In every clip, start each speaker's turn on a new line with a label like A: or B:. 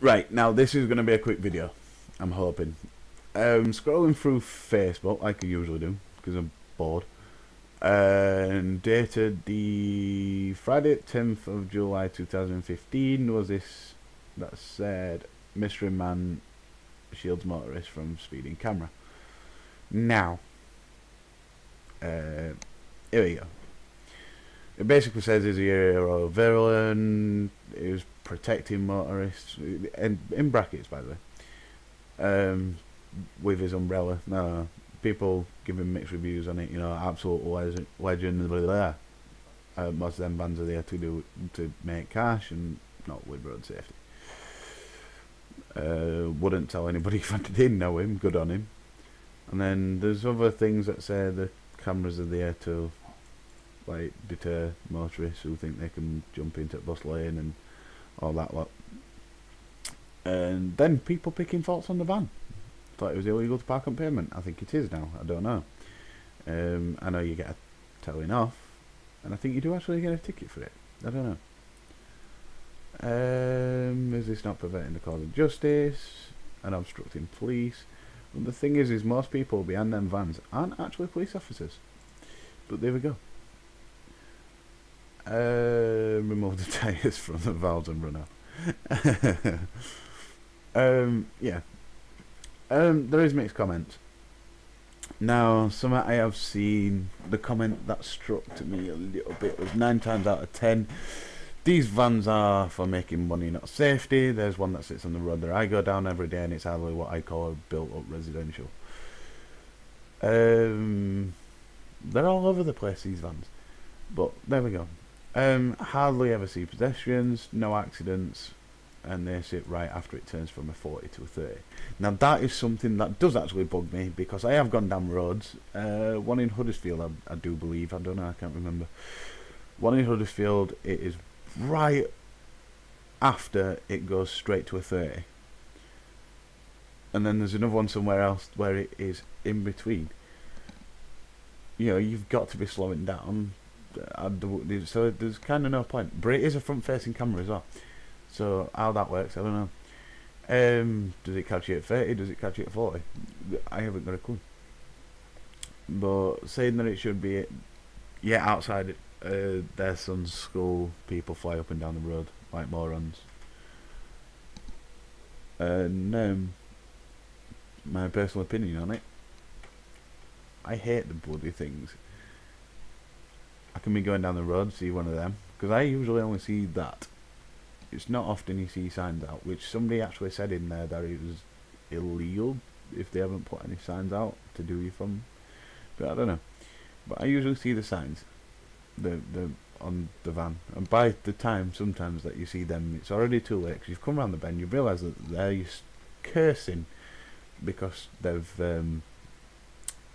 A: Right, now this is going to be a quick video, I'm hoping. Scrolling through Facebook, like I usually do, because I'm bored. And dated the Friday 10th of July 2015 was this that said, mystery man shields motorist from speeding camera. Now, here we go. It basically says he's a hero villain, he was protecting motorists, and in brackets by the way, with his umbrella. No, people giving mixed reviews on it, you know, absolute legend, blah, blah, blah. Most of them vans are there to make cash and not with road safety. Wouldn't tell anybody if I didn't know him, good on him. And then there's other things that say the cameras are there to like deter motorists who think they can jump into the bus lane and all that lot. And then people picking faults on the van. Thought it was illegal to park on pavement. I think it is now. I don't know. I know you get a towing off, and I think you do actually get a ticket for it. I don't know. Is this not preventing the cause of justice and obstructing police? Well, the thing is most people behind them vans aren't actually police officers. But there we go. Remove the tyres from the valves and run out. Yeah. There is mixed comments. Now, some I have seen, the comment that struck to me a little bit was 9 times out of 10, these vans are for making money, not safety. There's one that sits on the road that I go down every day, and it's hardly what I call a built-up residential. They're all over the place, these vans. But there we go. Hardly ever see pedestrians, no accidents, and they sit right after it turns from a 40 to a 30. Now that is something that does actually bug me, because I have gone down roads. One in Huddersfield, I do believe, I don't know, I can't remember. One in Huddersfield, it is right after it goes straight to a 30. And then there's another one somewhere else where it is in between. You know, you've got to be slowing down. So there's kind of no point. But it is a front-facing camera as well. So how that works, I don't know. Does it catch you at 30? Does it catch you at 40? I haven't got a clue. But saying that it should be, yeah, outside their son's school, people fly up and down the road like morons. And my personal opinion on it, I hate the bloody things. I can be going down the road, see one of them, because I usually only see that. It's not often you see signs out, which somebody actually said in there that it was illegal if they haven't put any signs out to do you from. But I don't know. But I usually see the signs, the on the van, and by the time sometimes that you see them, it's already too late, because you've come around the bend, you realise that they're cursing because they've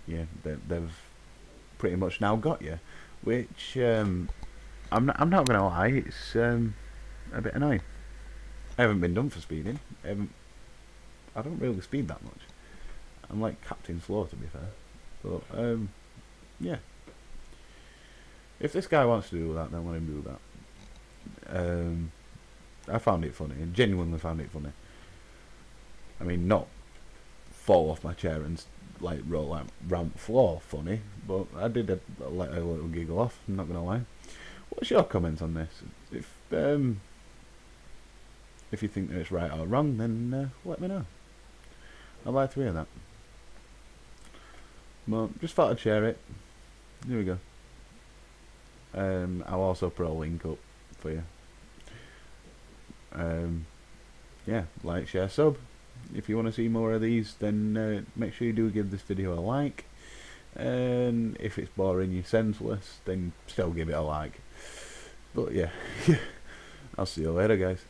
A: they've pretty much now got you, which I'm not gonna lie, it's a bit annoying. I haven't been done for speeding. I don't really speed that much. I'm like Captain Slow, to be fair. But yeah. If this guy wants to do that, then let him do that. I found it funny. I genuinely found it funny. I mean, not fall off my chair and like roll out ramp floor funny, but I did let a little giggle off. I'm not gonna lie. What's your comments on this? If you think that it's right or wrong, then let me know. I'd like to hear that. Well, just thought I'd share it. Here we go. I'll also put a link up for you. Yeah, like, share, sub. If you want to see more of these, then make sure you do give this video a like. And if it's boring you senseless, then still give it a like. But yeah, I'll see you later, guys.